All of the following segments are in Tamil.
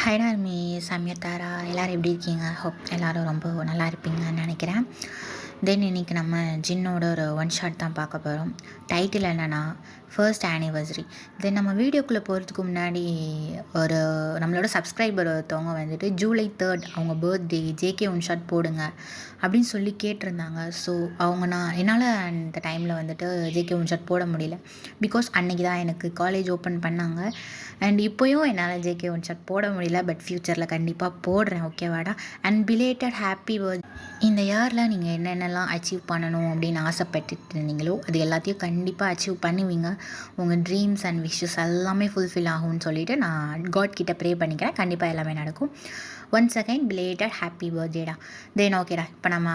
ஹாய் நார்மி, சமயத்தாரா எல்லோரும் எப்படி இருக்கீங்க? ஹோப் எல்லோரும் ரொம்ப நல்லா இருப்பீங்கன்னு நினைக்கிறேன். தென் இன்றைக்கி நம்ம ஜின்னோட ஒரு ஒன் ஷாட் தான் பார்க்க போகிறோம். டைட்டில் என்னென்னா ஃபர்ஸ்ட் ஆனிவர்சரி. தென் நம்ம வீடியோக்குள்ளே போகிறதுக்கு முன்னாடி ஒரு நம்மளோட சப்ஸ்கிரைபர் ஒருத்தவங்க வந்துட்டு ஜூலை 3 அவங்க பர்த்டே ஜேகே ஒன் ஷாட் போடுங்க அப்படின்னு சொல்லி கேட்டிருந்தாங்க. ஸோ என்னால் அந்த டைமில் வந்துட்டு ஜேகே ஒன் ஷாட் போட முடியல. பிகாஸ் அன்றைக்கி தான் எனக்கு காலேஜ் ஓப்பன் பண்ணாங்க. அண்ட் இப்போயும் என்னால் ஜேகே ஒன் ஷாட் போட முடியல. பட் ஃப்யூச்சரில் கண்டிப்பாக போடுறேன், ஓகேவாடா? And belated happy birth. இந்த இயரில் நீங்கள் என்னென்னலாம் அச்சீவ் பண்ணணும் அப்படின்னு ஆசைப்பட்டுட்டு இருந்தீங்களோ அது எல்லாத்தையும் கண்டிப்பாக அச்சீவ் பண்ணுவீங்க. உங்கள் ட்ரீம்ஸ் அண்ட் விஷஸ் எல்லாமே ஃபுல்ஃபில் ஆகும்னு சொல்லிவிட்டு நான் காட் கிட்ட ப்ரே பண்ணிக்கிறேன். கண்டிப்பாக எல்லாமே நடக்கும். ஒன்ஸ் அகைன் பிலேட்டட் ஹாப்பி பர்த்டேடா. தென் ஓகேடா, இப்போ நம்ம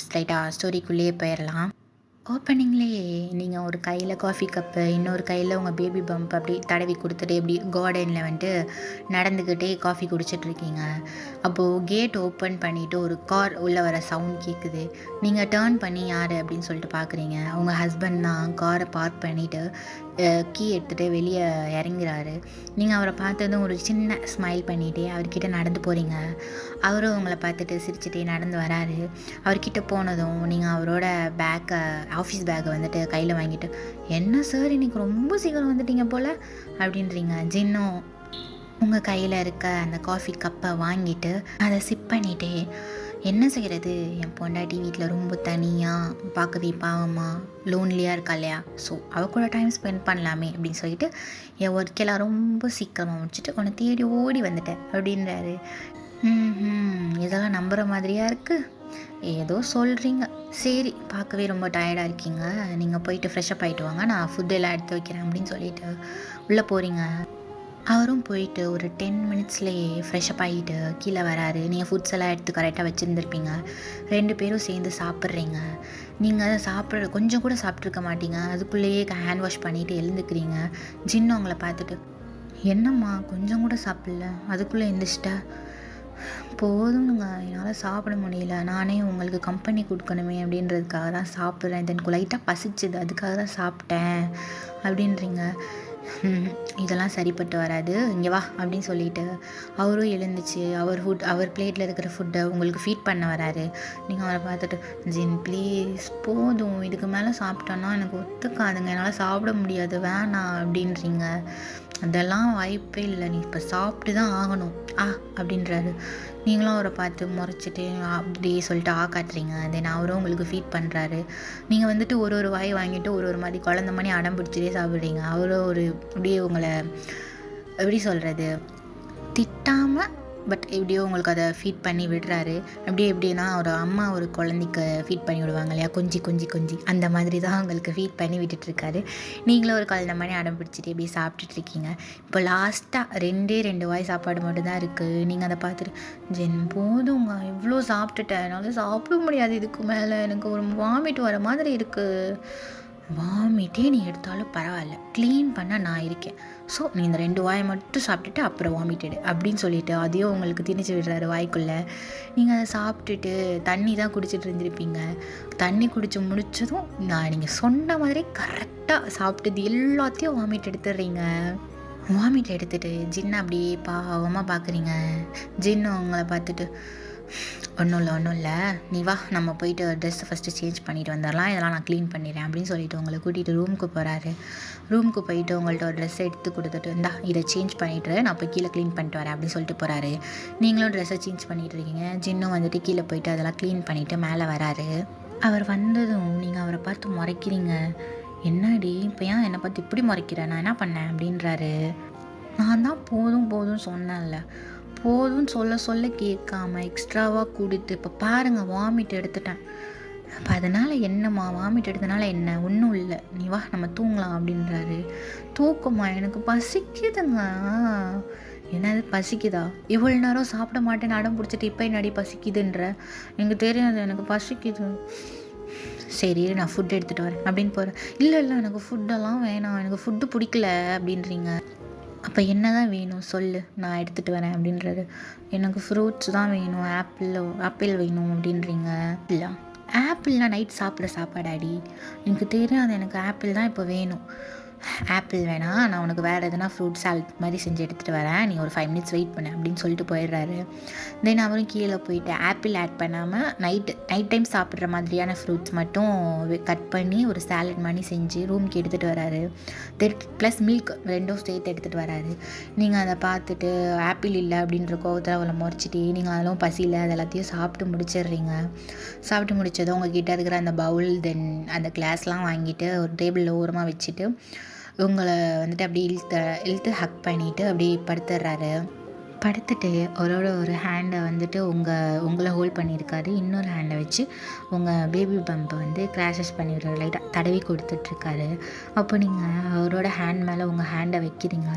ஸ்ட்ரைட்டாக ஸ்டோரிக்குள்ளேயே போயிடலாம். ஓப்பனிங்லேயே நீங்கள் ஒரு கையில் காஃபி கப்பு, இன்னொரு கையில் உங்கள் பேபி பம்ப் அப்படி தடவி கொடுத்துட்டு இப்படி கார்டனில் வந்துட்டு நடந்துக்கிட்டே காஃபி குடிச்சிட்ருக்கீங்க. அப்போது கேட் ஓப்பன் பண்ணிவிட்டு ஒரு கார் உள்ளே வர சவுண்ட் கேட்குது. நீங்கள் டேர்ன் பண்ணி யார் அப்படின்னு சொல்லிட்டு பார்க்குறீங்க. உங்கள் ஹஸ்பண்ட் தான் காரை பார்க் பண்ணிவிட்டு கீ எடுத்துகிட்டு வெளியே இறங்குறாரு. நீங்கள் அவரை பார்த்ததும் ஒரு சின்ன ஸ்மைல் பண்ணிகிட்டே அவர்கிட்ட நடந்து போகிறீங்க. அவரும் உங்களை பார்த்துட்டு சிரிச்சுட்டே நடந்து வராரு. அவர்கிட்ட போனதும் நீங்கள் அவரோட ஆஃபீஸ் பேக்கை வந்துட்டு கையில் வாங்கிட்டு, என்ன சார் இன்றைக்கி ரொம்ப சீக்கிரம் வந்துட்டீங்க போல் அப்படின்றீங்க. ஜின்னும் உங்கள் கையில் இருக்க அந்த காஃபி கப்பை வாங்கிட்டு அதை சிப் பண்ணிகிட்டே, என்ன செய்கிறது, என் பொண்டாட்டி வீட்டில் ரொம்ப தனியாக பார்க்கவே பாவமாக லோன்லியாக இருக்கா இல்லையா, ஸோ அவள் கூட டைம் ஸ்பெண்ட் பண்ணலாமே அப்படின்னு சொல்லிட்டு என் ஒர்க்கெல்லாம் ரொம்ப சீக்கிரமாக முடிச்சுட்டு உன்னை தேடி ஓடி வந்துட்டேன் அப்படின்றாரு. இதெல்லாம் நம்புகிற மாதிரியாக இருக்குது, ஏதோ சொல்கிறீங்க, சரி பார்க்கவே ரொம்ப டயர்டாக இருக்கீங்க, நீங்கள் போயிட்டு ஃப்ரெஷ்அப் ஆகிட்டு வாங்க, நான் ஃபுட்டு எல்லாம் எடுத்து வைக்கிறேன் அப்படின்னு சொல்லிட்டு உள்ளே போகிறீங்க. அவரும் போயிட்டு ஒரு 10 மினிட்ஸ்லேயே ஃப்ரெஷ்அப் ஆகிட்டு கீழே வராரு. நீங்கள் ஃபுட்ஸ் எல்லாம் எடுத்து கரெக்டாக வச்சுருந்துருப்பீங்க. 2 பேரும் சேர்ந்து சாப்பிட்றீங்க. நீங்கள் அதை கொஞ்சம் கூட சாப்பிட்ருக்க மாட்டீங்க. அதுக்குள்ளேயே ஹேண்ட் வாஷ் பண்ணிவிட்டு எழுந்துக்கிறீங்க. ஜின்னு அவங்கள பார்த்துட்டு, என்னம்மா கொஞ்சம் கூட சாப்பிடல, அதுக்குள்ளே எழுந்திரிச்சிட்டா? போதுங்க, என்னால் சாப்பிட முடியல, நானே உங்களுக்கு கம்பெனி கொடுக்கணுமே அப்படின்றதுக்காக தான் சாப்பிட்றேன், எனக்கு லைட்டாக பசிச்சுது அதுக்காக தான் சாப்பிட்டேன் அப்படின்றீங்க. இதெல்லாம் சரிப்பட்டு வராது, இங்கே வா அப்படின்னு சொல்லிட்டு அவரும் எழுந்துச்சு அவர் பிளேட்டில் இருக்கிற ஃபுட்டை உங்களுக்கு ஃபீட் பண்ண வராரு. நீங்கள் அவரை பார்த்துட்டு, ஜின் ப்ளீஸ் போதும், இதுக்கு மேலே சாப்பிட்டோன்னா எனக்கு ஒத்துக்காதுங்க, என்னால் சாப்பிட முடியாது, வேணாம் அப்படின்றீங்க. அதெல்லாம் வாய்ப்பே இல்லை, நீ இப்போ சாப்பிட்டு தான் ஆகணும் அப்படின்றாரு. நீங்களும் அவரை பார்த்து முறைச்சிட்டு அப்படியே சொல்லிட்டு காட்டுறீங்க. தென் அவரும் உங்களுக்கு ஃபீட் பண்ணுறாரு. நீங்கள் வந்துட்டு ஒரு வாய் வாங்கிட்டு ஒரு மாதிரி குழந்த மணி அடம் பிடிச்சிட்டே சாப்பிட்றீங்க. அவரும் அப்படியே உங்களை எப்படி சொல்கிறது, திட்டாமல் பட் எப்படியோ உங்களுக்கு அதை ஃபீட் பண்ணி விடுறாரு. அப்படியே எப்படின்னா ஒரு அம்மா ஒரு குழந்தைக்கு ஃபீட் பண்ணி விடுவாங்க இல்லையா, கொஞ்சி அந்த மாதிரி தான் உங்களுக்கு ஃபீட் பண்ணி விட்டுட்ருக்காரு. நீங்களும் ஒரு குழந்த மாதிரி அடம் பிடிச்சிட்டு அப்படியே சாப்பிட்டுட்ருக்கீங்க. இப்போ லாஸ்ட்டாக 2 வாய் சாப்பாடு மட்டும்தான் இருக்குது. நீங்கள் அதை பார்த்துட்டு, ஜென் போதுங்க, இவ்வளோ சாப்பிட்டுட்டேன், என்னால் சாப்பிட முடியாது இதுக்கு மேலே, எனக்கு ஒரு வாமிட் வர மாதிரி இருக்குது. வாமிட்டே நீ எடுத்தாலும் பரவாயில்ல, க்ளீன் பண்ண நான் இருக்கேன், ஸோ நீ இந்த 2 வாயை மட்டும் சாப்பிட்டுட்டு அப்புறம் வாமிட்டடு அப்படின்னு சொல்லிவிட்டு அதையும் உங்களுக்கு திணிச்சு விடுறாரு வாய்க்குள்ளே. நீங்கள் அதை சாப்பிட்டுட்டு தண்ணி தான் குடிச்சிட்டு இருந்திருப்பீங்க. தண்ணி குடித்து முடித்ததும் நீங்கள் சொன்ன மாதிரி கரெக்டாக சாப்பிட்டது எல்லாத்தையும் வாமிட் எடுத்துடுறீங்க. வாமிட் எடுத்துகிட்டு ஜின்னை அப்படியே பாவமாக பார்க்குறீங்க. ஜின்னு உங்களை பார்த்துட்டு, ஒன்றும் இல்லை, நீ வா நம்ம போயிட்டு ட்ரெஸ்ஸை ஃபஸ்ட்டு சேஞ்ச் பண்ணிட்டு வந்துடலாம், இதெல்லாம் நான் க்ளீன் பண்ணிடுறேன் அப்படின்னு சொல்லிட்டு உங்களை கூட்டிகிட்டு ரூமுக்கு போகிறாரு. ரூமுக்கு போயிட்டு உங்கள்கிட்ட ஒரு ட்ரெஸ்ஸை எடுத்து கொடுத்துட்டு, இந்தா இதை சேஞ்ச் பண்ணிவிட்டு நான் போய் கீழே க்ளீன் பண்ணிட்டு வரேன் அப்படின்னு சொல்லிட்டு போகிறாரு. நீங்களும் ட்ரெஸ்ஸை சேஞ்ச் பண்ணிகிட்டு இருக்கீங்க. ஜின்னும் வந்துட்டு கீழே போயிட்டு அதெல்லாம் க்ளீன் பண்ணிவிட்டு மேலே வராரு. அவர் வந்ததும் நீங்கள் அவரை பார்த்து முறைக்கிறீங்க. என்னடி இப்போ ஏன் என்னை பார்த்து இப்படி முறைக்கிறேன், நான் என்ன பண்ணேன் அப்படின்றாரு. நான் தான் போதும் சொன்னேன்ல, போதும்னு சொல்ல கேட்காம எக்ஸ்ட்ராவாக கொடுத்து இப்போ பாருங்கள் வாமிட் எடுத்துட்டேன். அப்போ அதனால் என்னம்மா, வாமிட் எடுத்தனால என்ன, ஒன்றும் இல்லை, நீ வா நம்ம தூங்கலாம் அப்படின்றாரு. தூக்கமா, எனக்கு பசிக்குதுங்க. என்னது பசிக்குதா, இவ்வளோ நேரம் சாப்பிட மாட்டேன்னு அடம் பிடிச்சிட்டு இப்போ என்னடி பசிக்குதுன்ற, எனக்கு தெரியாது, எனக்கு பசிக்குது, சரி நான் ஃபுட் எடுத்துகிட்டு வரேன் அப்படின்னு போகிறேன். இல்லை எனக்கு ஃபுட்டெல்லாம் வேணாம், எனக்கு ஃபுட்டு பிடிக்கல அப்படின்றீங்க. அப்போ என்ன தான் வேணும் சொல்லு, நான் எடுத்துகிட்டு வரேன் அப்படின்றது. எனக்கு ஃப்ரூட்ஸ் தான் வேணும், ஆப்பிள் வேணும் அப்படின்றீங்க. இல்லை, ஆப்பிள்லாம் நைட் சாப்பிட்ற சாப்பாடாடி, எனக்கு தெரியாது, எனக்கு ஆப்பிள் தான் இப்போ வேணும். ஆப்பிள் வேணாம், நான் உனக்கு வேறு எதனா ஃப்ரூட் சாலட் மாதிரி செஞ்சு எடுத்துகிட்டு வரேன், நீ ஒரு 5 மினிட்ஸ் வெயிட் பண்ணு அப்படின்னு சொல்லிட்டு போயிடுறாரு. தென் அவரும் கீழே போயிட்டு ஆப்பிள் ஆட் பண்ணாமல் நைட் டைம் சாப்பிட்ற மாதிரியான ஃப்ரூட்ஸ் மட்டும் கட் பண்ணி ஒரு சாலட் மாதிரி செஞ்சு ரூமுக்கு எடுத்துகிட்டு வராரு. ப்ளஸ் மில்க் ரெண்டும் சேர்த்து எடுத்துகிட்டு வராரு. நீங்கள் அதை பார்த்துட்டு ஆப்பிள் இல்லை அப்படின்ற கோவத்தில் அவளை முறைச்சிட்டு நீங்கள் அதெல்லாம் பசியில் அது எல்லாத்தையும் சாப்பிட்டு முடிச்சிடுறீங்க. சாப்பிட்டு முடிச்சதும் உங்ககிட்ட இருக்கிற அந்த பவுல் தென் அந்த கிளாஸ்லாம் வாங்கிட்டு ஒரு டேபிளில் ஓரமாக வச்சுட்டு உங்களை வந்துட்டு அப்படியே இழுத்து ஹக் பண்ணிவிட்டு அப்படியே படுத்துடுறாரு. படுத்துட்டு ஒரு ஹேண்டை வந்துட்டு உங்களை ஹோல்ட் பண்ணியிருக்காரு, இன்னொரு ஹேண்டை வச்சு உங்கள் பேபி பம்பை வந்து கிராஷஸ் பண்ணிவிடுற லைட்டாக தடவி கொடுத்துட்ருக்காரு. அப்போ நீங்கள் அவரோட ஹேண்ட் மேலே உங்கள் ஹேண்டை வைக்கிறீங்க.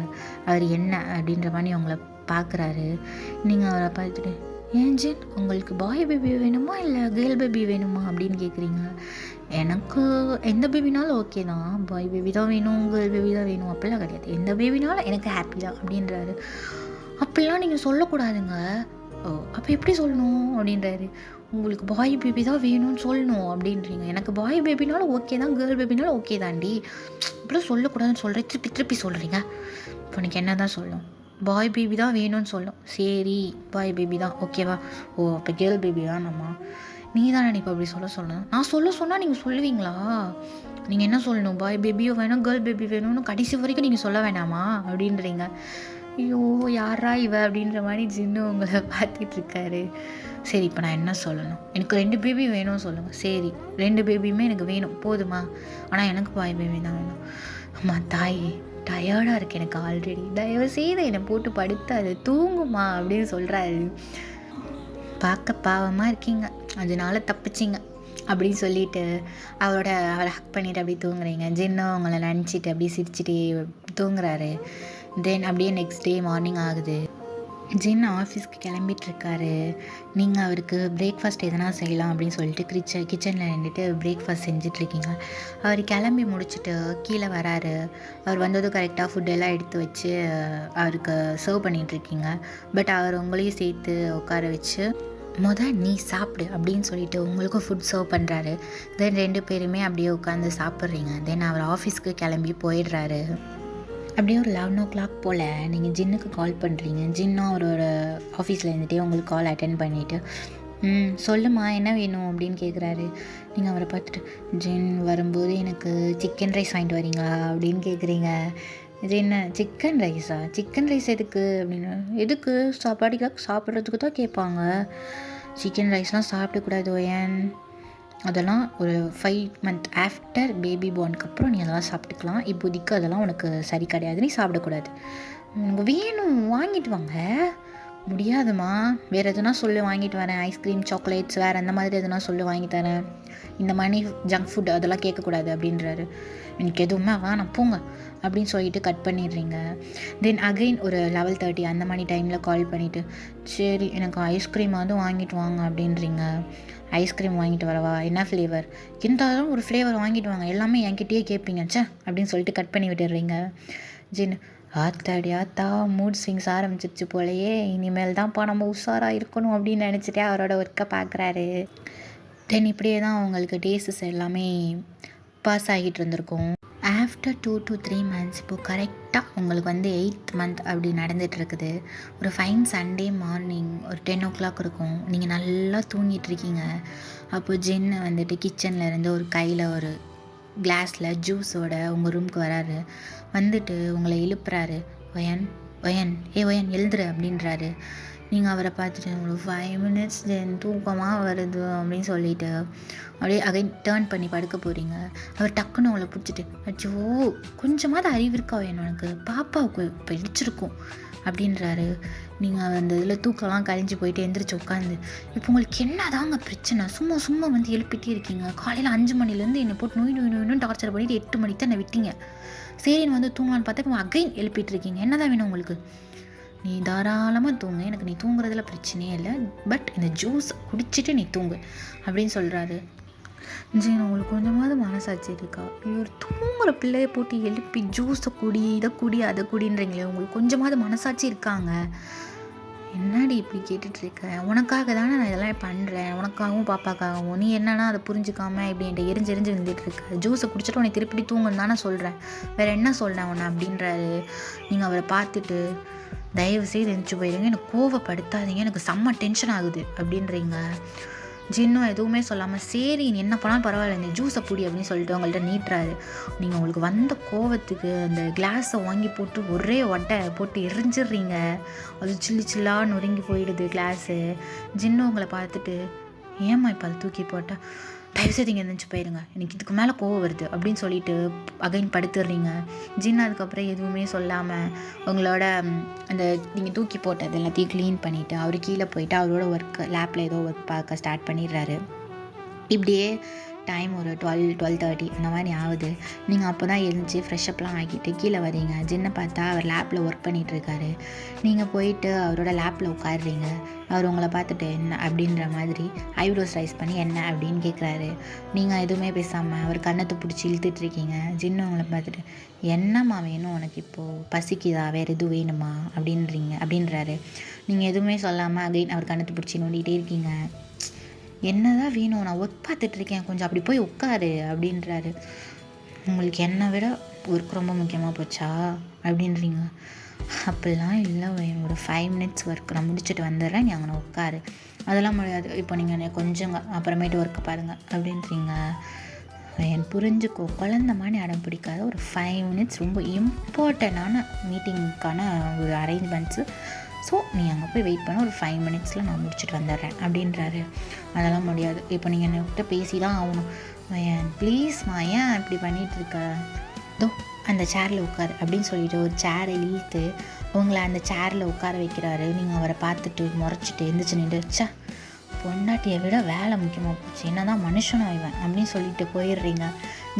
அவர் என்ன அப்படின்ற மாதிரி உங்களை பார்க்குறாரு. நீங்கள் அவரை பார்த்துட்டு, ஏன் ஜின் உங்களுக்கு பாய் பேபி வேணுமா இல்லை கேர்ள் பேபி வேணுமா அப்படின்னு கேட்குறீங்க. எனக்கு எந்த பேபினாலும் ஓகே தான், பாய் பேபி தான் வேணும் கேர்ள் பேபி தான் வேணும் அப்படிலாம் கிடையாது, எந்த பேபினாலும் எனக்கு ஹாப்பி தான் அப்படின்றாரு. அப்படிலாம் நீங்கள் சொல்லக்கூடாதுங்க. ஓ அப்போ எப்படி சொல்லணும் அப்படின்றாரு. உங்களுக்கு பாய் பேபி தான் வேணும்னு சொல்லணும் அப்படின்றீங்க, எனக்கு பாய் பேபினாலும் ஓகே தான் கேர்ள் பேபினாலும் ஓகே தாண்டி, இப்படிலாம் சொல்லக்கூடாதுன்னு சொல்கிறேன், திருப்பி சொல்கிறீங்க. இப்போ எனக்கு என்ன தான் சொல்லணும், பாய் பேபி தான் வேணும்னு சொல்லணும். சரி பாய் பேபி தான் ஓகேவா, ஓ அப்போ கேர்ள் பேபி வேணாம்மா, நீ தானே இப்போ அப்படி சொல்லணும், நான் சொன்னால் நீங்கள் சொல்லுவீங்களா, நீங்கள் என்ன சொல்லணும், பாய் பேபியோ வேணும் கேர்ள் பேபி வேணும்னு கடைசி வரைக்கும் நீங்கள் சொல்ல வேணாமா அப்படின்றீங்க. ஐயோ யாரா இவ அப்படின்ற மாதிரி ஜின்னு உங்களை பார்த்துட்ருக்காரு. சரி இப்போ நான் என்ன சொல்லணும், எனக்கு 2 பேபி வேணும்னு சொல்லுங்கள். சரி 2 பேபியுமே எனக்கு வேணும் போதுமா, ஆனால் எனக்கு பாய் பேபி தான் வேணும். அம்மா தாயே டயர்டாக இருக்குது எனக்கு ஆல்ரெடி, தயவு செய்து என்னை போட்டு படுத்து அது தூங்குமா அப்படின்னு சொல்கிறாரு. பார்க்க பாவமாக இருக்கீங்க, அதனால தப்பிச்சிங்க அப்படின்னு சொல்லிட்டு அவரை ஹக் பண்ணிவிட்டு அப்படியே தூங்குறீங்க. ஜின்னும் அவங்கள நினச்சிட்டு அப்படியே சிரிச்சிட்டே தூங்குறாரு. தென் அப்படியே நெக்ஸ்ட் டே மார்னிங் ஆகுது. ஜின் ஆஃபீஸ்க்கு கிளம்பிட்டுருக்காரு. நீங்கள் அவருக்கு பிரேக்ஃபாஸ்ட் எதனா செய்யலாம் அப்படின்னு சொல்லிட்டு கிச்சனில் நின்றுட்டு பிரேக்ஃபாஸ்ட் செஞ்சிட்ருக்கீங்க. அவர் கிளம்பி முடிச்சுட்டு கீழே வராரு. அவர் வந்ததும் கரெக்டாக ஃபுட்டெல்லாம் எடுத்து வச்சு அவருக்கு சர்வ் பண்ணிகிட்ருக்கீங்க. பட் அவர் உங்களையும் சேர்த்து உட்கார வச்சு நீ சாப்பிடு அப்படின்னு சொல்லிட்டு உங்களுக்கும் ஃபுட் சர்வ் பண்ணுறாரு. தென் 2 பேருமே அப்படியே உட்காந்து சாப்பிட்றீங்க. தென் அவர் ஆஃபீஸ்க்கு கிளம்பி போயிடுறாரு. அப்படியே ஒரு 11 o'clock போல் நீங்கள் ஜின்னுக்கு கால் பண்ணுறீங்க. ஜின்னும் அவரோட ஆஃபீஸில் இருந்துகிட்டே உங்களுக்கு கால் அட்டென்ட் பண்ணிவிட்டு சொல்லுமா என்ன வேணும் அப்படின்னு கேட்குறாரு. நீங்கள் அவரை பார்த்துட்டு, ஜின் வரும்போது எனக்கு சிக்கன் ரைஸ் வாங்கிட்டு வரீங்களா அப்படின்னு கேட்குறீங்க. இது என்ன சிக்கன் ரைஸா, சிக்கன் ரைஸ் எதுக்கு அப்படின்னு, எதுக்கு சாப்பிட்றதுக்கு தான் கேட்பாங்க, சிக்கன் ரைஸ்லாம் சாப்பிடக்கூடாது ஏன், அதெல்லாம் ஒரு 5 month ஆஃப்டர் பேபி பார்னுக்கு அப்புறம் நீ அதெல்லாம் சாப்பிட்டுக்கலாம், இப்போதைக்கு அதெல்லாம் உனக்கு சரி கிடையாது, நீ சாப்பிடக்கூடாது, உனக்கு வேணும் வாங்கிட்டு வாங்க. முடியாதுமா, வேறு எதுனா சொல்லி வாங்கிட்டு வரேன், ஐஸ்கிரீம் சாக்லேட்ஸ் வேறு அந்த மாதிரி எதுனா சொல்லி வாங்கி தரேன், இந்த மாதிரி ஜங்க் ஃபுட் அதெல்லாம் கேட்கக்கூடாது அப்படின்றாரு. எனக்கு எதுவுமே வேணாம் போங்க அப்படின்னு சொல்லிட்டு கட் பண்ணிடுறீங்க. தென் அகெயின் ஒரு 11:30 அந்த மாதிரி டைமில் கால் பண்ணிவிட்டு, சரி எனக்கு ஐஸ்கிரீம் வந்து வாங்கிட்டு வாங்க அப்படின்றீங்க. ஐஸ்கிரீம் வாங்கிட்டு வரவா, என்ன ஃப்ளேவர், இருந்தாலும் ஒரு ஃப்ளேவர் வாங்கிட்டு வாங்க, எல்லாமே என்கிட்டயே கேட்பீங்க சே அப்படின்னு சொல்லிட்டு கட் பண்ணி விட்டுடுறீங்க. ஜின் ஆத்தாடியாத்தா மூட் ஸ்விங்ஸ் ஆரம்பிச்சிருச்சு போலையே, இனிமேல் தான்ப்பா நம்ம உஷாராக இருக்கணும் அப்படின்னு நினச்சிட்டே அவரோட ஒர்க்கை பார்க்குறாரு. தென் இப்படியே தான் அவங்களுக்கு டேஸஸ் எல்லாமே பாஸ் ஆகிட்டு இருந்திருக்கும். ஆஃப்டர் 2 to 3 months இப்போது கரெக்டாக உங்களுக்கு வந்து 8th month அப்படி நடந்துகிட்ருக்குது. ஒரு ஃபைன் சண்டே மார்னிங் ஒரு 10 o'clock இருக்கும். நீங்கள் நல்லா தூங்கிட்டுருக்கீங்க. அப்போது ஜின்னு வந்துட்டு கிச்சனில் இருந்து ஒரு கையில் ஒரு கிளாஸில் ஜூஸோட உங்கள் ரூமுக்கு வராரு. வந்துட்டு உங்களை எழுப்புறாரு. ஒயன் ஒயன் எழுதுற அப்படின்றாரு. நீங்கள் அவரை பார்த்துட்டு ஒரு 5 minutes தூக்கமாக வருது அப்படின்னு சொல்லிவிட்டு அப்படியே அகைன் டேர்ன் பண்ணி படுக்க போகிறீங்க. அவர் டக்குன்னு உங்களை பிடிச்சிட்டு, அச்சோ கொஞ்சமாவது அறிவு இருக்கா எனக்கு, பாப்பாவுக்கு இப்போ இடிச்சிருக்கும் அப்படின்றாரு. நீங்கள் அந்த இதில் தூக்கம்லாம் கழிஞ்சு போயிட்டு எந்திரிச்சு உட்காந்து, இப்போ உங்களுக்கு என்ன தாங்க பிரச்சனை, சும்மா வந்து எழுப்பிட்டே இருக்கீங்க, காலையில் 5 மணிலேருந்து என்னை போட்டு நோய் டார்ச்சர் பண்ணிவிட்டு 8 மணிக்கு தான் என்னை விட்டீங்க, சரின்னு வந்து தூங்கலான்னு பார்த்தா இப்போ அகைன் எழுப்பிட்டு இருக்கீங்க, என்ன தான் வேணும் உங்களுக்கு, நீ தாராளமாக தூங்கு, எனக்கு நீ தூங்குறதுல பிரச்சனையே இல்லை, பட் இந்த ஜூஸ் குடிச்சிட்டு நீ தூங்கு அப்படின்னு சொல்கிறாரு. ஜீன் உங்களுக்கு கொஞ்சமாவது மனசாட்சி இருக்கா, ஒரு தூங்குற பிள்ளையை போட்டு எழுப்பி ஜூஸை குடி இதை குடி அதை குடின்றீங்களே, உங்களுக்கு கொஞ்சமாவது மனசாட்சி இருக்காங்க, என்னடி இப்படி கேட்டுட்ருக்க? உனக்காக தானே நான் இதெல்லாம் பண்ணுறேன். உனக்காகவும் பாப்பாக்காகவும். நீ என்னன்னா அதை புரிஞ்சுக்காம இப்படி என்கிட்ட எரிஞ்சு எரிஞ்சு வந்துட்டுருக்க. ஜூஸை குடிச்சிட்டு உன்னை திருப்பி தூங்குன்னு தானே சொல்கிறேன். வேறு என்ன சொல்கிறேன் உன்னை அப்படின்றாரு. நீங்கள் அவரை பார்த்துட்டு தயவு செய்து எந்திரிச்சு போயிடுங்க, எனக்கு கோவப்படுத்தாதீங்க, எனக்கு செம்ம டென்ஷன் ஆகுது அப்படின்றீங்க. ஜின்னும் எதுவுமே சொல்லாமல் சரி நீ என்ன பண்ணாலும் பரவாயில்ல இந்த ஜூஸை பிடி அப்படின்னு சொல்லிட்டு அவங்கள்ட்ட நீட்டுறாரு. நீங்கள் உங்களுக்கு வந்த கோவத்துக்கு அந்த கிளாஸை வாங்கி போட்டு ஒரே ஒட்டை போட்டு எரிஞ்சிடுறீங்க. அது சில்லி சில்லாக நொறுங்கி போயிடுது கிளாஸு. ஜின்னு உங்களை பார்த்துட்டு ஏம்மா இப்போ அதை தூக்கி போட்டால் தயவுசெய்து இங்கே இருந்துச்சு போயிடுங்க, எனக்கு இதுக்கு மேலே கோவம் வருது அப்படின்னு சொல்லிட்டு அகைன் படுத்துடுறீங்க. ஜின்னு அதுக்கப்புறம் எதுவுமே சொல்லாமல் உங்களோட அந்த நீங்கள் தூக்கி போட்டது எல்லாத்தையும் க்ளீன் பண்ணிவிட்டு அவர் கீழே போயிட்டு அவரோட ஒர்க் லேப்பில் ஏதோ ஒர்க் பார்க்க ஸ்டார்ட் பண்ணிடுறாரு. இப்படியே டைம் ஒரு 12:30 அந்த மாதிரி ஆகுது. நீங்கள் அப்போ தான் எழுந்துச்சி ஃப்ரெஷ்அப்லாம் ஆகிட்டு கீழே வரீங்க. ஜின்னை பார்த்தா அவர் லேப்பில் ஒர்க் பண்ணிகிட்ருக்காரு. நீங்கள் போயிட்டு அவரோட லேப்பில் உட்காடுறீங்க. அவர் உங்களை பார்த்துட்டு என்ன அப்படின்ற மாதிரி ஐப்ரோஸ் ரைஸ் பண்ணி என்ன அப்படின்னு கேட்குறாரு. நீங்கள் எதுவுமே பேசாமல் அவர் கண்ணத்தை பிடிச்சி இழுத்துட்ருக்கீங்க. ஜின்னு உங்களை பார்த்துட்டு என்னம்மா வேணும் உனக்கு இப்போது, பசிக்குதா, வேறு எதுவும் வேணுமா அப்படின்றாரு. நீங்கள் எதுவுமே சொல்லாமல் அகைன் அவர் கண்ணத்தை பிடிச்சி நோண்டிகிட்டே இருக்கீங்க. என்ன தான் வேணும், நான் ஒர்க் பார்த்துட்ருக்கேன், கொஞ்சம் அப்படி போய் உட்காரு அப்படின்றாரு. உங்களுக்கு என்னை விட ஒர்க் ரொம்ப முக்கியமாக போச்சா அப்படின்றீங்க. அப்படிலாம் இல்லை, என்னோட 5 minutes ஒர்க் நான் முடிச்சுட்டு வந்துடுறேன், நீ அங்கே உட்காரு. அதெல்லாம் முடியாது, இப்போ நீங்கள் கொஞ்சம் அப்புறமேட்டு ஒர்க்கு பாருங்கள் அப்படின்றீங்க. என் புரிஞ்சுக்கோ, குழந்த மாதிரி அடம் பிடிக்காத ஒரு 5 minutes ரொம்ப இம்பார்ட்டண்ட்டான மீட்டிங்க்கான ஒரு அரேஞ்ச்மெண்ட்ஸு. ஸோ நீ அங்கே போய் வெயிட் பண்ண, ஒரு 5 minutesல நான் முடிச்சுட்டு வந்துடுறேன் அப்படின்றாரு. அதெல்லாம் முடியாது, இப்போ நீங்கள் என்கிட்ட பேசி தான் ஆகணும். ஏன் ப்ளீஸ்மா, ஏன் இப்படி பண்ணிகிட்ருக்க, தோ அந்த சேரில் உட்காரு அப்படின்னு சொல்லிட்டு ஒரு சேரை இழுத்து உங்களை அந்த சேரில் உட்கார வைக்கிறாரு. நீங்கள் அவரை பார்த்துட்டு முறைச்சிட்டு எந்திரிச்சு நின்றுச்சா பொண்டாட்டியை விட வேலை முக்கியமாக போச்சு, என்ன தான் மனுஷனும் ஆயிவேன் அப்படின்னு சொல்லிட்டு போயிடுறீங்க.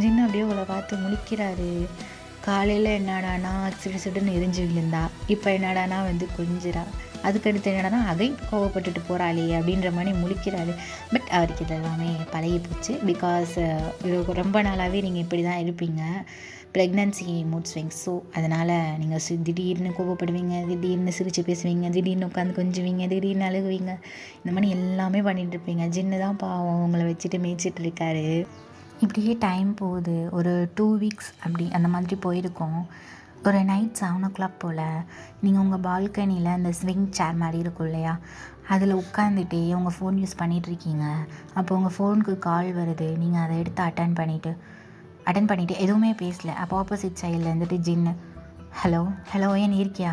ஜின்னு அப்படியே உங்களை பார்த்து முழிக்கிறாரு. காலையில் என்னடானா சிடுன்னு எரிஞ்சு விழுந்தா, இப்போ என்னடானா கொஞ்சிரா, அதுக்கடுத்து என்னடானா அகைன் கோவப்பட்டுட்டு போகிறாளே அப்படின்ற மாதிரி முழிக்கிறாரு. பட் அவருக்கு இதெல்லாமே பழகி போச்சு. பிகாஸ் ரொம்ப நாளாகவே நீங்கள் இப்படி தான் இருப்பீங்க, ப்ரெக்னன்சி மூட் ஸ்விங்ஸ். ஸோ அதனால் நீங்கள் திடீர்னு கோவப்படுவீங்க, திடீர்னு சிரித்து பேசுவீங்க, திடீர்னு உட்காந்து கொஞ்சுவீங்க, திடீர்னு அழுகுவீங்க, இந்த மாதிரி எல்லாமே பண்ணிகிட்ருப்பீங்க. ஜின்னு தான் பாவம் உங்களை வச்சுட்டு மேய்ச்சிட்டு இருக்காரு. இப்படியே டைம் போகுது. ஒரு 2 weeks அப்படி அந்த மாதிரி போயிருக்கோம். ஒரு நைட் 7 o'clock போல் நீங்கள் உங்கள் பால்கனியில் அந்த ஸ்விங் சேர் மாதிரி இருக்கும் இல்லையா, அதில் உட்காந்துட்டே உங்கள் ஃபோன் யூஸ் பண்ணிகிட்ருக்கீங்க. அப்போ உங்கள் ஃபோனுக்கு கால் வருது. நீங்கள் அதை எடுத்து அட்டன் பண்ணிவிட்டு எதுவுமே பேசலை. அப்போ ஆப்போசிட் சைடில் இருந்துட்டு ஜின்னு ஹலோ ஏன் இருக்கியா?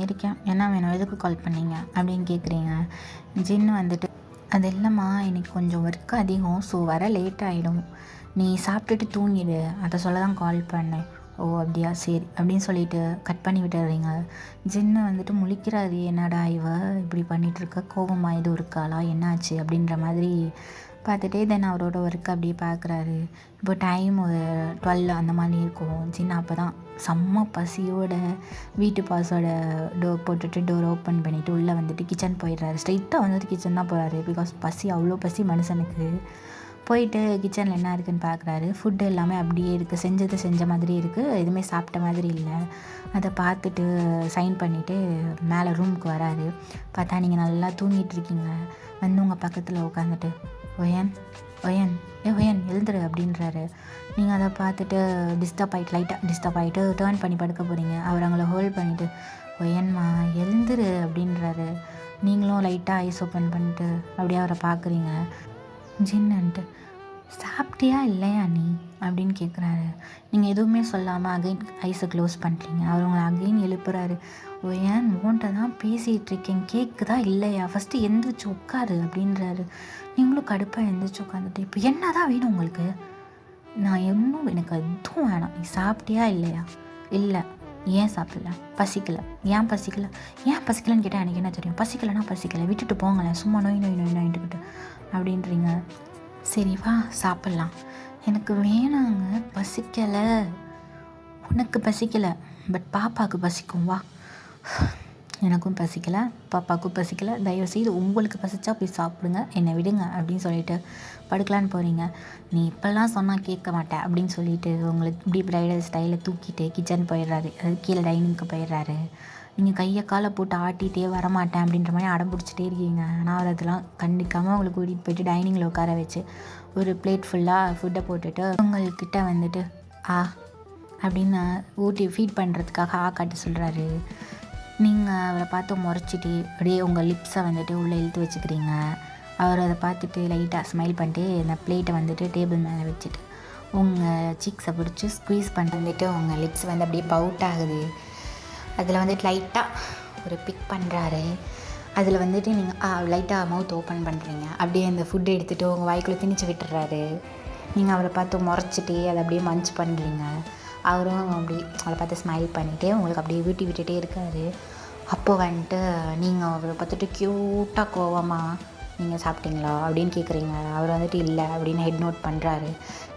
இருக்கேன், என்ன வேணும், எதுக்கு கால் பண்ணீங்க அப்படின்னு கேட்குறீங்க. ஜின்னு அது இல்லைம்மா, எனக்கு கொஞ்சம் ஒர்க் அதிகம், ஸோ வர லேட் ஆகிடும், நீ சாப்பிட்டுட்டு தூங்கிடு, அதை சொல்ல தான் கால் பண்ணேன். ஓ அப்படியா, சரி அப்படின்னு சொல்லிட்டு கட் பண்ணி விட்டுறீங்க. ஜின்னு முழிக்கிறாரு. என்னடா இவ இப்படி பண்ணிகிட்ருக்க, கோபமாக எதுவும் இருக்காளா, என்னாச்சு அப்படின்ற மாதிரி பார்த்துட்டே தென் அவரோட ஒர்க் அப்படியே பார்க்குறாரு. இப்போ டைம் ஒரு 12 அந்த மாதிரி இருக்கும். ஜின்னு அப்போ தான் செம்ம பசியோட வீட்டு பாஸோட டோர் போட்டுட்டு டோர் ஓப்பன் பண்ணிவிட்டு உள்ளே கிச்சன் போயிடுறாரு. ஸ்ட்ரைட்டாக கிச்சன் தான் போகிறாரு. பிகாஸ் பசி, அவ்வளோ பசி மனுஷனுக்கு. போயிட்டு கிச்சனில் என்ன இருக்குதுன்னு பார்க்குறாரு. ஃபுட்டு எல்லாமே அப்படியே இருக்குது, செஞ்ச மாதிரி இருக்குது, எதுவுமே சாப்பிட்ட மாதிரி இல்லை. அதை பார்த்துட்டு சைன் பண்ணிவிட்டு மேலே ரூமுக்கு வராரு. பார்த்தா நீங்கள் நல்லா தூங்கிட்டுருக்கீங்க. உங்கள் பக்கத்தில் உட்காந்துட்டு ஒயன் எழுந்துரு அப்படின்றாரு. நீங்கள் அதை பார்த்துட்டு லைட்டாக டிஸ்டர்ப் ஆகிட்டு டேர்ன் பண்ணி படுக்க போகிறீங்க. அவர் அவங்கள ஹோல்ட் பண்ணிவிட்டு ஒயன்மா எழுந்துரு அப்படின்றாரு. நீங்களும் லைட்டாக ஐஸ் ஓப்பன் பண்ணிட்டு அப்படியே அவரை பார்க்குறீங்க. ஜின்னுன்ட்டு சாப்பிட்டியா இல்லையா நீ அப்படின்னு கேட்குறாரு. நீங்கள் எதுவுமே சொல்லாமல் அகைன் ஐஸை க்ளோஸ் பண்ணுறீங்க. அவர் உங்களை அகைன் எழுப்புறாரு. ஏன் உன்கிட்ட தான் பேசிகிட்ருக்கேன், கேட்குதா இல்லையா, ஃபஸ்ட்டு எந்திரிச்சு உட்காரு அப்படின்றாரு. நீங்களும் கடுப்பாக எந்திரிச்சு உட்காந்துட்டு இப்போ என்ன தான் வேணும் உங்களுக்கு, நான் எனக்கு எதுவும் வேணாம், நீ சாப்பிட்டியா இல்லையா, இல்லை ஏன் சாப்பிடல, ஏன் பசிக்கலன்னு கேட்டால் எனக்கு என்ன தெரியும், பசிக்கலை விட்டுட்டு போங்களேன், சும்மா நோயிட்டுக்கிட்டு அப்படின்றீங்க. சரி வா சாப்பிட்லாம், எனக்கு வேணாங்க, பசிக்கலை, உனக்கு பசிக்கலை பட் பாப்பாவுக்கு பசிக்கும், வா. எனக்கும் பசிக்கலை, பாப்பாவுக்கும் பசிக்கலை, தயவுசெய்து உங்களுக்கு பசிச்சா போய் சாப்பிடுங்க, என்னை விடுங்க அப்படின்னு சொல்லிட்டு படுக்கலான்னு போகிறீங்க. நீ இப்போல்லாம் சொன்னால் கேட்க மாட்டேன் அப்படின்னு சொல்லிட்டு உங்களை இப்படி ப்ரைடல் ஸ்டைலில் தூக்கிட்டு கிச்சன் போயிடுறாரு. அது கீழே டைனிங்க்கு போயிடுறாரு. நீங்கள் கையை காலை போட்டு ஆட்டிகிட்டே வரமாட்டேன் அப்படின்ற மாதிரி அடம் பிடிச்சிட்டே இருக்கீங்க. ஆனால் அவர் அதெல்லாம் கண்டிக்காமல் அவங்களை கூட்டிகிட்டு போயிட்டு டைனிங்கில் உட்கார வச்சு ஒரு பிளேட் ஃபுல்லாக ஃபுட்டை போட்டுட்டு உங்கள்கிட்ட வந்துட்டு அப்படின்னு ஊட்டி ஃபீட் பண்ணுறதுக்காக காட்ட சொல்கிறாரு. நீங்கள் அவரை பார்த்து முறைச்சிட்டு அப்படியே உங்கள் லிப்ஸை வந்துட்டு உள்ளே இழுத்து வச்சுக்கிறீங்க. அவர் அதை பார்த்துட்டு லைட்டாக ஸ்மைல் பண்ணிட்டு இந்த பிளேட்டை வந்துட்டு டேபிள் மேலே வச்சுட்டு உங்கள் சீக்ஸை பிடிச்சி ஸ்க்வீஸ் பண்ணிட்டு உங்கள் லிப்ஸ் வந்து அப்படியே பவுட் ஆகுது. அதில் வந்துட்டு லைட்டாக ஒரு பிக் பண்ணுறாரு. அதில் வந்துட்டு நீங்கள் லைட்டாக மவுத் ஓப்பன் பண்ணுறீங்க. அப்படியே அந்த ஃபுட்டு எடுத்துகிட்டு உங்கள் வாய்க்குள்ளே திணிச்சு விட்டுறாரு. நீங்கள் அவரை பார்த்து முறைச்சிட்டு அதை அப்படியே மஞ்ச் பண்ணுறீங்க. அவரும் அப்படி அவரை பார்த்து ஸ்மைல் பண்ணிவிட்டு உங்களுக்கு அப்படியே ஊட்டி விட்டுட்டே இருக்கார். அப்போது வந்துட்டு நீங்கள் அவரை பார்த்துட்டு க்யூட்டாக கோவமாக நீங்கள் சாப்பிட்டீங்களா அப்படின்னு கேட்குறீங்க. அவர் வந்துட்டு இல்லை அப்படின்னு ஹெட் நோட் பண்ணுறாரு.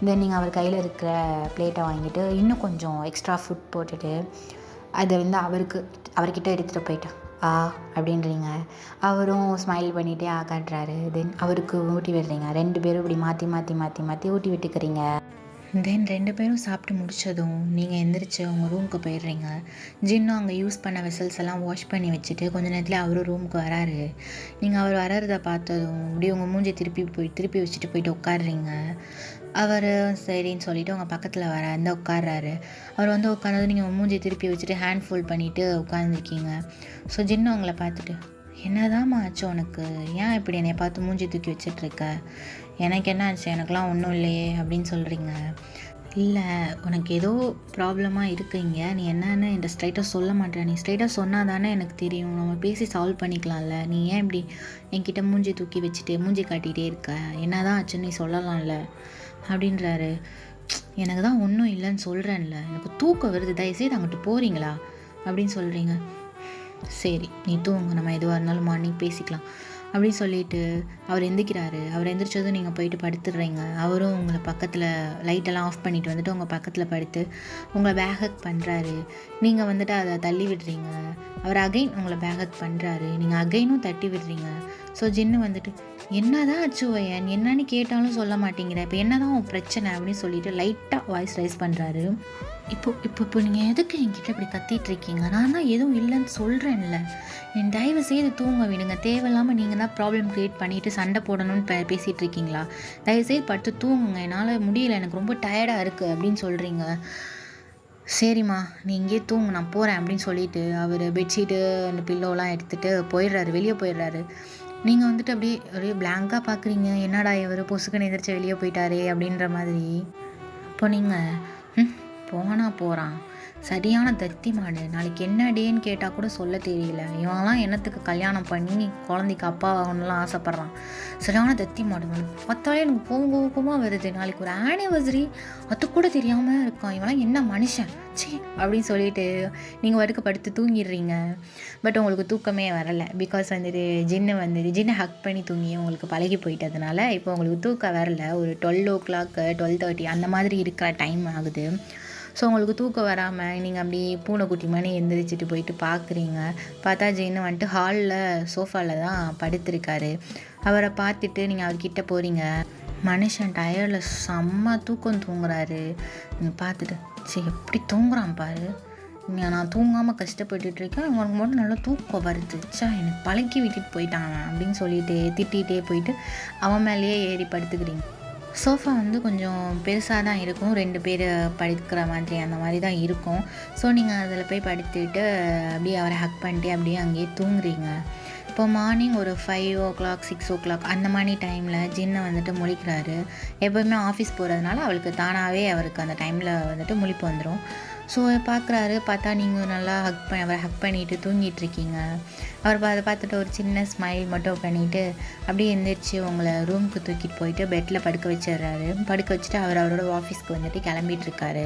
தென் நீங்கள் அவர் கையில் இருக்கிற பிளேட்டை வாங்கிட்டு இன்னும் கொஞ்சம் எக்ஸ்ட்ரா ஃபுட் போட்டுட்டு அதை வந்து அவர்கிட்ட எடுத்துகிட்டு போயிட்டு அப்படின்றீங்க. அவரும் ஸ்மைல் பண்ணிகிட்டே காட்டுறாரு. தென் அவருக்கு ஊட்டி விடுறீங்க. 2 பேரும் இப்படி மாற்றி ஊட்டி விட்டுக்கிறீங்க. தென் 2 பேரும் சாப்பிட்டு முடித்ததும் நீங்கள் எந்திரிச்சு உங்கள் ரூமுக்கு போயிடுறீங்க. ஜின்னும் அங்கே யூஸ் பண்ண வெசல்ஸ் எல்லாம் வாஷ் பண்ணி வச்சுட்டு கொஞ்ச நேரத்தில் அவரும் ரூமுக்கு வராரு. நீங்கள் அவர் வர்றதை பார்த்ததும் அப்படியே உங்கள் மூஞ்சி திருப்பி வச்சுட்டு போயிட்டு உட்காடுறீங்க. அவர் சரின்னு சொல்லிவிட்டு உங்கள் பக்கத்தில் உட்கார்றாரு. அவர் வந்து உட்காந்தது நீங்கள் மூஞ்சி திருப்பி வச்சுட்டு ஹேண்ட் ஃபோல்ட் பண்ணிவிட்டு உட்காந்துருக்கீங்க. ஸோ ஜின்னு அவங்கள பார்த்துட்டு என்னதாம்மா ஆச்சு உனக்கு, ஏன் இப்படி என்னை பார்த்து மூஞ்சி தூக்கி வச்சிட்ருக்க, எனக்கு என்ன ஆச்சு, எனக்கெலாம் ஒன்றும் இல்லையே அப்படின்னு சொல்கிறீங்க. இல்லை உனக்கு ஏதோ ப்ராப்ளமாக இருக்குங்க, நீ என்னன்னு என்கிட்ட ஸ்ட்ரைட்டாக சொல்ல மாட்டேன், நீ ஸ்ட்ரைட்டாக சொன்னால் தானே எனக்கு தெரியும், நம்ம பேசி சால்வ் பண்ணிக்கலாம்ல, நீ ஏன் இப்படி என்கிட்ட மூஞ்சி தூக்கி வச்சுட்டு மூஞ்சி காட்டிகிட்டே இருக்க, என்ன தான் ஆச்சுன்னு நீ சொல்லலாம்ல அப்படின்றாரு. எனக்கு தான் ஒன்றும் இல்லைன்னு சொல்கிறேன்ல, எனக்கு தூக்கம் வருது, தயவுசெய்து அங்கிட்டு போகிறீங்களா அப்படின்னு சொல்கிறீங்க. சரி நீ தூங்கு, நம்ம எதுவாக இருந்தாலும் மார்னிங் பேசிக்கலாம் அப்படின்னு சொல்லிட்டு அவர் எந்திரிக்கிறாரு. அவர் எந்திரிச்சதும் நீங்கள் போயிட்டு படுத்துடுறீங்க. அவரும் உங்களை பக்கத்தில் லைட்டெல்லாம் ஆஃப் பண்ணிவிட்டு வந்துட்டு உங்கள் பக்கத்தில் படுத்து உங்களை பேக்கப் பண்ணுறாரு. நீங்கள் வந்துட்டு அதை தள்ளி விடுறீங்க. அவர் அகைன் உங்களை பேக்கப் பண்ணுறாரு. நீங்கள் அகைனும் தட்டி விடுறீங்க. ஸோ ஜின்னு வந்துட்டு என்ன தான் ஆச்சு வையன், என்னன்னு கேட்டாலும் சொல்ல மாட்டேங்கிற, இப்போ என்ன தான் உன் பிரச்சனை அப்படின்னு சொல்லிட்டு லைட்டாக வாய்ஸ் ரைஸ் பண்ணுறாரு. இப்போ நீங்கள் எதுக்கு என்கிட்ட இப்படி கத்திகிட்ருக்கீங்க, நான் தான் எதுவும் இல்லைன்னு சொல்கிறேன்ல, என் தயவு செய்து தூங்க விடுங்க, தேவையில்லாமல் நீங்கள் தான் ப்ராப்ளம் க்ரியேட் பண்ணிவிட்டு சண்டை போடணும்னு பேசிகிட்டு இருக்கீங்களா, தயவுசெய்து படுத்து தூங்குங்க, என்னால் முடியல, எனக்கு ரொம்ப டயர்டாக இருக்குது அப்படின்னு சொல்கிறீங்க. சரிம்மா நீ இங்கேயே தூங்கு, நான் போகிறேன் அப்படின்னு சொல்லிட்டு அவர் பெட்ஷீட்டு அந்த பில்லோலாம் எடுத்துகிட்டு போயிடுறாரு, வெளியே போயிடுறாரு. நீங்கள் வந்துட்டு அப்படியே பிளாங்காக பார்க்குறீங்க, என்னடா இவர் பொசுக்குன்னு எதிர்த்து வெளியே போயிட்டாரே அப்படின்ற மாதிரி. இப்போ நீங்கள் போகிறான் சரியான தத்தி மாடு, நாளைக்கு என்ன டேன்னு கேட்டால் கூட சொல்ல தெரியல, இவங்கெல்லாம் என்னத்துக்கு கல்யாணம் பண்ணி குழந்தைக்கு அப்பா ஆகணும்லாம் ஆசைப்பட்றான், சரியான தத்தி மாடு, பார்த்தாலே எனக்கு போகமாக வருது, நாளைக்கு ஒரு ஆனிவர்சரி அது கூட தெரியாமல் இருக்கான், இவெல்லாம் என்ன மனுஷன் சே அப்படின்னு சொல்லிட்டு நீங்கள் வடுக்க படுத்து தூங்கிடுறீங்க. பட் உங்களுக்கு தூக்கமே வரலை. பிகாஸ் வந்துட்டு ஜின்னை ஹக் பண்ணி தூங்கி உங்களுக்கு பழகி போயிட்டதுனால இப்போ உங்களுக்கு தூக்கம் வரல. ஒரு 12 o'clock 12:30 அந்த மாதிரி இருக்கிற டைம் ஆகுது. ஸோ உங்களுக்கு தூக்கம் வராமல் நீங்கள் அப்படி பூனைக்குட்டி மணி எந்திரிச்சிட்டு போயிட்டு பார்க்குறீங்க. பார்த்தா ஜின்னு வந்துட்டு ஹாலில் சோஃபாவில் தான் படுத்திருக்காரு. அவரை பார்த்துட்டு நீங்கள் அவர்கிட்ட போகிறீங்க. மனுஷன் டயர்டில் செம்ம தூக்கம் தூங்குறாரு. நீங்கள் பார்த்துட்டு சரி எப்படி தூங்குறான் பாரு, நான் தூங்காமல் கஷ்டப்பட்டுட்ருக்கேன், அவனுக்கு மட்டும் நல்லா தூக்கம் வருது, எனக்கு பழக்கி விட்டுட்டு போயிட்டான் அப்படின்னு சொல்லிட்டு திட்டிகிட்டே போயிட்டு அவன் மேலேயே ஏறி படுத்துக்கிறீங்க. சோஃபா வந்து கொஞ்சம் பெருசாக தான் இருக்கும், 2 பேர் படுக்கிற மாதிரி அந்த மாதிரி தான் இருக்கும். ஸோ நீங்கள் அதில் போய் படுத்துட்டு அப்படியே அவரை ஹக் பண்ணிட்டு அப்படியே அங்கேயே தூங்குறீங்க. இப்போ மார்னிங் ஒரு 5 o'clock 6 o'clock அந்த மாதிரி டைமில் ஜின்னை வந்துட்டு முழிக்கிறாரு. எப்போவுமே ஆஃபீஸ் போகிறதுனால அவளுக்கு தானாகவே அவருக்கு அந்த டைமில் வந்துட்டு முழிப்பு வந்துடும். ஸோ பார்க்குறாரு, பார்த்தா நீங்கள் நல்லா அவரை ஹக் பண்ணிவிட்டு தூங்கிட்டுருக்கீங்க. அவர் அதை பார்த்துட்டு ஒரு சின்ன ஸ்மைல் மட்டும் பண்ணிவிட்டு அப்படியே எந்திரிச்சு உங்களை ரூமுக்கு தூக்கிட்டு போயிட்டு பெட்டில் படுக்க வச்சிடுறாரு. படுக்க வச்சுட்டு அவரோட ஆஃபீஸ்க்கு வந்துட்டு கிளம்பிட்டுருக்காரு.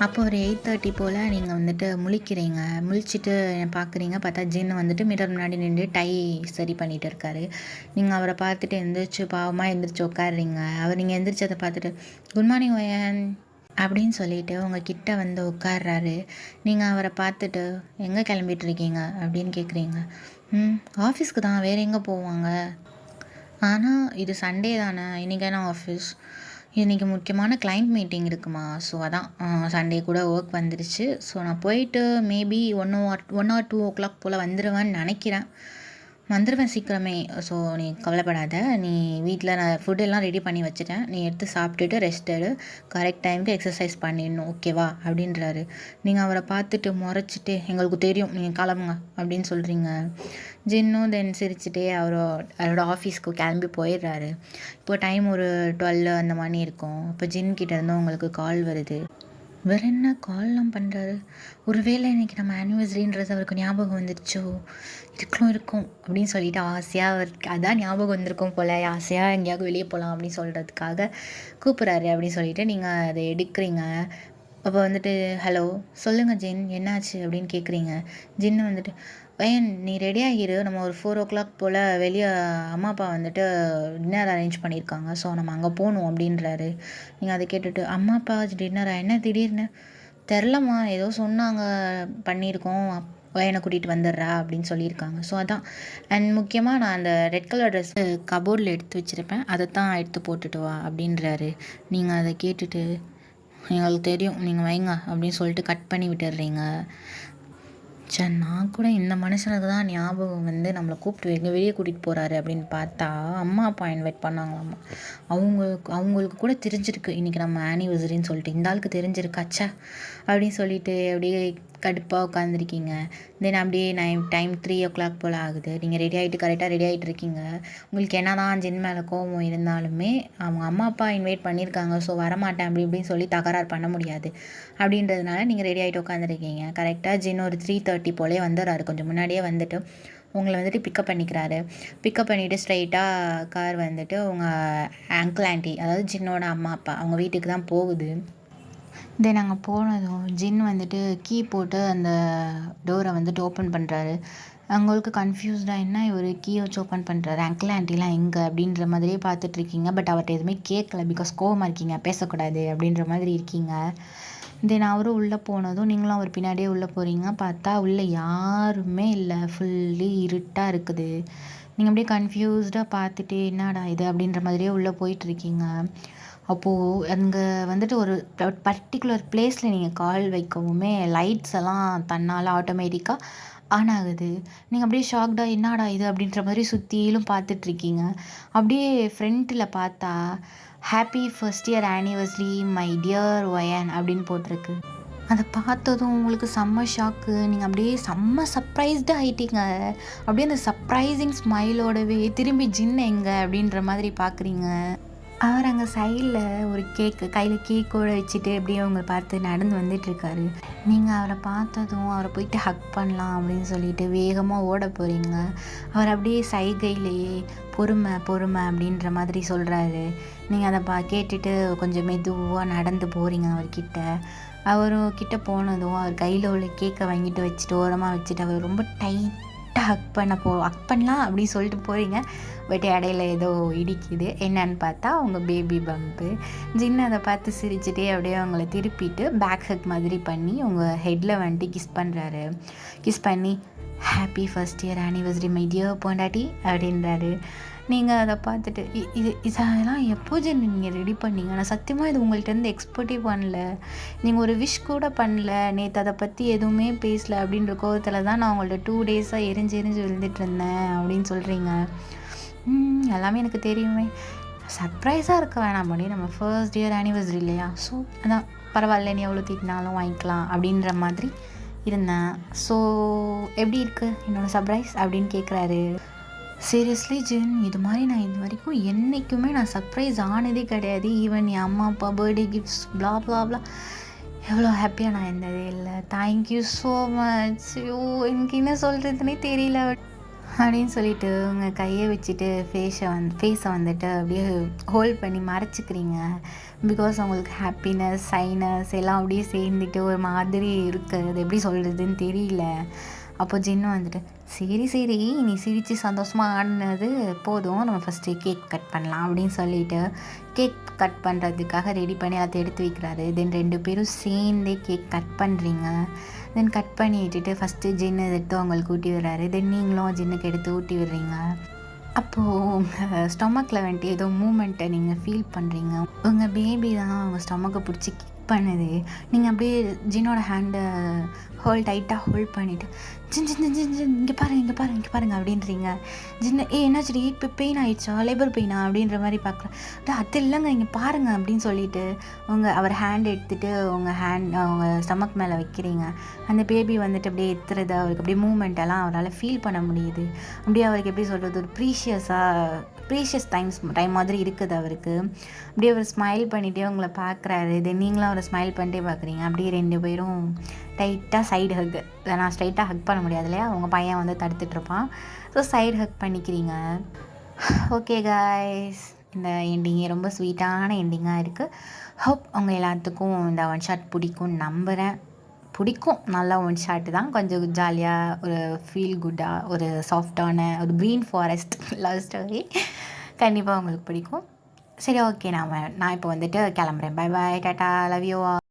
அப்போ ஒரு 8:30 போல் நீங்கள் வந்துட்டு முழிக்கிறீங்க. முழிச்சிட்டு பார்க்குறீங்க, பார்த்தா ஜின்னு வந்துட்டு மிரர் முன்னாடி நின்று டை சரி பண்ணிகிட்டு இருக்காரு. நீங்கள் அவரை பார்த்துட்டு எந்திரிச்சு பாவமாக எந்திரிச்சு உட்காடுறீங்க. அவர் நீங்கள் எந்திரிச்சதை பார்த்துட்டு குட் மார்னிங் வயன் அப்படின்னு சொல்லிட்டு உங்கள் கிட்ட வந்து உட்கார்றாரு. நீங்கள் அவரை பார்த்துட்டு எங்கே கிளம்பிட்டுருக்கீங்க அப்படின்னு கேட்குறீங்க. ஆஃபீஸ்க்கு தான், வேறு எங்கே போவாங்க, ஆனால் இது சண்டே தானே, இன்றைக்கி என்ன ஆஃபீஸ், இன்றைக்கி முக்கியமான கிளைண்ட் மீட்டிங் இருக்குமா, ஸோ அதான் சண்டே கூட ஒர்க் வந்துருச்சு. ஸோ நான் போயிட்டு மேபி 1 or 2 o'clock போல் வந்துடுவேன்னு நினைக்கிறேன். வந்துடுவேன் சீக்கிரமே. ஸோ நீ கவலைப்படாத. நீ வீட்டில் நான் ஃபுட்டெல்லாம் ரெடி பண்ணி வச்சுட்டேன். நீ எடுத்து சாப்பிட்டுட்டு ரெஸ்ட் எடு. கரெக்ட் டைமுக்கு எக்ஸசைஸ் பண்ணிடணும், ஓகேவா அப்படின்றாரு. நீங்கள் அவரை பார்த்துட்டு முறைச்சிட்டு எங்களுக்கு தெரியும் நீங்கள் கிளம்புங்க அப்படின்னு சொல்கிறீங்க. ஜின்னும் தென் சிரிச்சுட்டே அவரோட ஆஃபீஸ்க்கு கிளம்பி போயிடுறாரு. இப்போ டைம் ஒரு 12 அந்த மணி இருக்கும். அப்போ ஜின் கிட்டேருந்து உங்களுக்கு கால் வருது. வேறு என்ன கால்லாம் பண்ணுறாரு? ஒருவேளை இன்றைக்கி நம்ம ஆனிவர்சரின்றது அவருக்கு ஞாபகம் வந்துடுச்சோ, இருக்கும் அப்படின்னு சொல்லிட்டு ஆசையாக அவருக்கு அதான் ஞாபகம் வந்திருக்கும் போல், ஆசையாக எங்கேயாவது வெளியே போகலாம் அப்படின்னு சொல்கிறதுக்காக கூப்பிட்றாரு அப்படின்னு சொல்லிட்டு நீங்கள் அதை எடுக்கிறீங்க. அப்போ வந்துட்டு ஹலோ சொல்லுங்கள் ஜின், என்னாச்சு அப்படின்னு கேட்குறீங்க. ஜின்னு வந்துட்டு நீ ரெடியாகிரு, நம்ம ஒரு 4 o'clock போல் வெளியே அம்மா அப்பா வந்துட்டு டின்னர் அரேஞ்ச் பண்ணியிருக்காங்க, ஸோ நம்ம அங்கே போகணும் அப்படின்றாரு. நீங்கள் அதை கேட்டுட்டு அம்மா அப்பா டின்னரா, என்ன திடீர்னு? தெரிலம்மா, ஏதோ சொன்னாங்க, பண்ணியிருக்கோம், பையனை கூட்டிகிட்டு வந்துடுறா அப்படின்னு சொல்லியிருக்காங்க. ஸோ அதான். அண்ட் முக்கியமாக நான் அந்த ரெட் கலர் ட்ரெஸ்ஸு கபோர்டில் எடுத்து வச்சுருப்பேன், அதை தான் எடுத்து போட்டுட்டு வா அப்படின்றாரு. நீங்கள் அதை கேட்டுட்டு எங்களுக்கு தெரியும் நீங்கள் வைங்க அப்படின்னு சொல்லிட்டு கட் பண்ணி விட்டுடுறீங்க. சரி, நான் கூட இந்த மனுஷனுக்கு தான் ஞாபகம் வந்து நம்மளை கூப்பிட்டு எங்கே வெளியே கூட்டிகிட்டு போகிறாரு அப்படின்னு பார்த்தா அம்மா அப்பா இன்வைட் பண்ணாங்களாம்மா. அவங்களுக்கு கூட தெரிஞ்சிருக்கு இன்றைக்கி நம்ம ஆனிவர்சரின்னு சொல்லிட்டு. இந்த ஆளுக்கு தெரிஞ்சிருக்காச்சா அப்படின்னு சொல்லிட்டு அப்படியே கடுப்பாக உட்காந்துருக்கீங்க. தென் அப்படியே டைம் 3 o'clock போல் ஆகுது. நீங்கள் ரெடி ஆகிட்டு கரெக்டாக ரெடி ஆகிட்டு இருக்கீங்க. உங்களுக்கு என்ன தான் ஜின் மேலே கோவம் இருந்தாலுமே அவங்க அம்மா அப்பா இன்வைட் பண்ணியிருக்காங்க, ஸோ வரமாட்டேன் அப்படி இப்படின்னு சொல்லி தகராறு பண்ண முடியாது. அப்படின்றதுனால நீங்கள் ரெடி ஆகிட்டு உட்காந்துருக்கீங்க. கரெக்டாக ஜின் ஒரு 3:30 போலே வந்துடுறாரு. கொஞ்சம் முன்னாடியே வந்துட்டு உங்களை வந்துட்டு பிக்கப் பண்ணிக்கிறாரு. பிக்கப் பண்ணிவிட்டு ஸ்ட்ரைட்டாக கார் வந்துட்டு உங்கள் அங்கிள் ஆண்டி, அதாவது ஜின்னோட அம்மா அப்பா அவங்க வீட்டுக்கு தான் போகுது. தென் அங்கே போனதும் ஜின் வந்துட்டு கீ போட்டு அந்த டோரை வந்துட்டு ஓப்பன் பண்ணுறாரு. அவங்களுக்கு கன்ஃபியூஸ்டாக என்ன இவர் கீ வச்சு ஓப்பன் பண்ணுறாரு, அங்கிள் ஆண்டிலாம் எங்கே அப்படின்ற மாதிரியே பார்த்துட்ருக்கீங்க. பட் அவர்கிட்ட எதுவுமே கேட்கல, பிகாஸ் கோவமாக இருக்கீங்க, பேசக்கூடாது அப்படின்ற மாதிரி இருக்கீங்க. தென் அவரும் உள்ளே போனதும் நீங்களும் அவர் பின்னாடியே உள்ளே போகிறீங்க. பார்த்தா உள்ளே யாருமே இல்லை, ஃபுல்லி இருட்டாக இருக்குது. நீங்கள் அப்படியே கன்ஃபியூஸ்டாக பார்த்துட்டு என்னடா இது அப்படின்ற மாதிரியே உள்ளே போயிட்டுருக்கீங்க. அப்போது அங்கே வந்துட்டு ஒரு பர்டிகுலர் பிளேஸில் நீங்கள் கால் வைக்கவுமே லைட்ஸ் எல்லாம் தன்னால் ஆட்டோமேட்டிக்காக ஆன் ஆகுது. நீங்கள் அப்படியே ஷாக்டாக என்னடா இது அப்படின்ற மாதிரி சுற்றிலும் பார்த்துட்ருக்கீங்க. அப்படியே ஃப்ரண்ட்டில் பார்த்தா happy first year anniversary my dear wine அப்படின்னு போட்டிருக்கு. அதை பார்த்ததும் உங்களுக்கு செம்ம ஷாக்கு. நீங்கள் அப்படியே செம்ம சர்ப்ரைஸ்டாக ஆகிட்டீங்க. அப்படியே அந்த சர்ப்ரைசிங் ஸ்மைலோடவே திரும்பி ஜின் எங்கே அப்படின்ற மாதிரி பார்க்குறீங்க. அவர் அங்கே சைடில் ஒரு கையில் கேக்கோடு வச்சுட்டு அப்படியே அவங்க பார்த்து நடந்து வந்துட்டுருக்காரு. நீங்கள் அவரை பார்த்ததும் அவரை போயிட்டு ஹக் பண்ணலாம் அப்படின்னு சொல்லிட்டு வேகமாக ஓட போகிறீங்க. அவர் அப்படியே சைகையிலேயே பொறுமை பொறுமை அப்படின்ற மாதிரி சொல்கிறாரு. நீங்கள் அதை கேட்டுட்டு கொஞ்சம் மெதுவாக நடந்து போகிறீங்க அவர்கிட்ட. அவரும் கிட்ட போனதும் அவர் கையில் உள்ள கேக்கை வாங்கிட்டு வச்சுட்டு ஓரமாக வச்சுட்டு அவர் ரொம்ப டைட்டாக ஹக் பண்ணலாம் அப்படின்னு சொல்லிட்டு போகிறீங்க. பட் இடையில ஏதோ இடிக்குது. என்னன்னு பார்த்தா அவங்க பேபி பம்பு. ஜின்னு அதை பார்த்து சிரிச்சுட்டே அப்படியே அவங்கள திருப்பிட்டு பேக் ஹக் மாதிரி பண்ணி உங்கள் ஹெட்டில் வந்துட்டு கிஸ் பண்ணுறாரு. கிஸ் பண்ணி happy first year anniversary my dear பொண்டாட்டி அப்படின்றாரு. நீங்கள் அதை பார்த்துட்டு இதெல்லாம் எப்போ ஜின்னு நீங்கள் ரெடி பண்ணீங்க? நான் சத்தியமாக இது உங்கள்கிட்டருந்து எக்ஸ்பெக்டே பண்ணல. நீங்கள் ஒரு விஷ் கூட பண்ணல, நேற்று அதை பற்றி எதுவுமே பேசலை அப்படின்ற கோவத்தில் தான் நான் உங்கள்ட்ட 2 days எரிஞ்சு விழுந்துட்டு இருந்தேன் அப்படின்னு சொல்கிறீங்க. எல்லாமே எனக்கு தெரியுமே, சர்ப்ரைஸாக இருக்க வேணாம் பண்ணி நம்ம ஃபர்ஸ்ட் இயர் ஆனிவர்சரி இல்லையா, ஸோ அதான் பரவாயில்ல, நீ எவ்வளோ திட்டினாலும் வாங்கிக்கலாம் அப்படின்ற மாதிரி இருந்தேன். ஸோ எப்படி இருக்குது என்னோடய சர்ப்ரைஸ் அப்படின்னு கேட்குறாரு. சீரியஸ்லி ஜின், இது மாதிரி நான் இது வரைக்கும் என்றைக்குமே நான் சர்ப்ரைஸ் ஆனதே கிடையாது. ஈவன் என் அம்மா அப்பா பர்த்டே கிஃப்ட்ஸ் ப்ளா ப்ளா ப்ளா எவ்வளோ ஹாப்பியாக நான் இருந்ததே இல்லை. Thank you so much. ஐயோ, எனக்கு என்ன சொல்கிறதுனே தெரியல அப்படின்னு சொல்லிட்டு உங்கள் கையை வச்சுட்டு ஃபேஸை வந்துட்டு அப்படியே ஹோல்ட் பண்ணி மறைச்சிக்கிறீங்க. பிகாஸ் உங்களுக்கு ஹாப்பினஸ் சைனஸ் எல்லாம் அப்படியே சேர்ந்துட்டு ஒரு மாதிரி இருக்குது. அது எப்படி சொல்கிறதுன்னு தெரியல. அப்போ ஜின்னு வந்துட்டு சரி நீ சிரித்து சந்தோஷமாக ஆடினது போதும், நம்ம ஃபஸ்ட்டு கேக் கட் பண்ணலாம் அப்படின்னு சொல்லிட்டு கேக் கட் பண்ணுறதுக்காக ரெடி பண்ணி அதை எடுத்து வைக்கிறாரு. தென் 2 பேரும் சேர்ந்தே கேக் கட் பண்ணுறீங்க. தென் கட் பண்ணி விட்டுட்டு ஃபஸ்ட்டு ஜின்னு எடுத்து அவங்களுக்கு ஊட்டி விடுறாரு. தென் நீங்களும் ஜின்னுக்கு எடுத்து ஊட்டி விடுறீங்க. அப்போது உங்கள் ஸ்டொமக்கில் வந்துட்டு ஏதோ மூமெண்ட்டை நீங்கள் ஃபீல் பண்ணுறீங்க. உங்கள் பேபி தான் உங்கள் ஸ்டொமக்கை பிடிச்சி கிக் பண்ணுது. நீங்கள் அப்படியே ஜின்னோட ஹேண்டை டைட்டாக ஹோல்ட் பண்ணிவிட்டு ஜின் ஜின் ஜின் ஜின் ஜின் இங்கே பாருங்க இங்கே பாருங்க இங்கே பாருங்க அப்படின்றீங்க. ஜின்ன என்னாச்சுடி இப்போ பெயின் ஆயிடுச்சா, லேபர் பெயினா அப்படின்ற மாதிரி பார்க்குறேன். அது இல்லைங்க இங்கே பாருங்க அப்படின்னு சொல்லிட்டு அவர் ஹேண்ட் எடுத்துகிட்டு உங்கள் ஸ்டமக் மேலே வைக்கிறீங்க. அந்த பேபி வந்துட்டு அப்படியே எத்துறது, அவருக்கு அப்படியே மூமெண்ட்டெல்லாம் அவரால் ஃபீல் பண்ண முடியுது. அப்படியே அவருக்கு எப்படி சொல்கிறது, ஒரு ப்ரீஷியஸ் டைம் மாதிரி இருக்குது அவருக்கு. அப்படியே அவர் ஸ்மைல் பண்ணிகிட்டே உங்களை பார்க்குறாரு. இது நீங்களும் அவரை ஸ்மைல் பண்ணிட்டே பார்க்குறீங்க. அப்படியே 2 பேரும் டைட்டாக சைடு ஹக், நான் ஸ்ட்ரைட்டாக ஹக் பண்ண முடியாது இல்லையா, அவங்க பையன் வந்து தடுத்துட்ருப்பான். ஸோ சைடு ஹக் பண்ணிக்கிறீங்க. ஓகே காய்ஸ், இந்த எண்டிங்கே ரொம்ப ஸ்வீட்டான எண்டிங்காக இருக்குது. ஹோப் அவங்க எல்லாத்துக்கும் இந்த ஒன் ஷாட் பிடிக்கும்னு நம்புகிறேன். பிடிக்கும், நல்லா ஒன் ஷாட்டு தான், கொஞ்சம் ஜாலியாக, ஒரு ஃபீல் குட்டாக, ஒரு சாஃப்டான ஒரு க்ரீன் ஃபாரஸ்ட் லவ் ஸ்டோரி. கண்டிப்பாக உங்களுக்கு பிடிக்கும். சரி, ஓகே, நான் இப்போ வந்துட்டு கிளம்புறேன். Bye bye, tata, love you all.